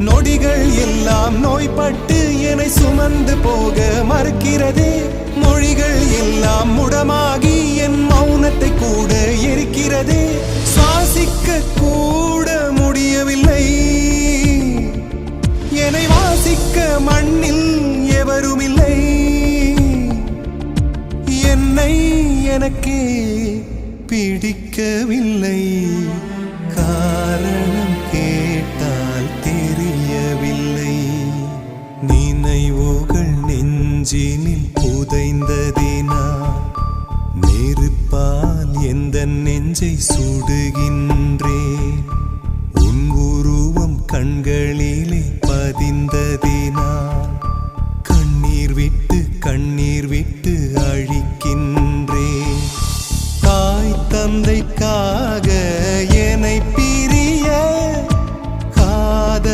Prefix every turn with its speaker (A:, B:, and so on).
A: நொடிகள் எல்லாம் நோய்பட்டு என்னை சுமந்து போக மறுக்கிறதே. மொழிகள் எல்லாம் முடமாகி என் மௌனத்தை கூட எரிக்கிறதே. சுவாசிக்க கூட முடியவில்லை, என்னை வாசிக்க மண்ணில் எவருமில்லை. என்னை எனக்கே பிடிக்கவில்லை, காரணம் கேட்டால் தெரியவில்லை. நினைவுகள் நெஞ்சினில் புதைந்ததினா நெருப்பால் எந்த நெஞ்சை சுடுகின்றேன். உன் உருவம் கண்களிலே பதிந்ததினா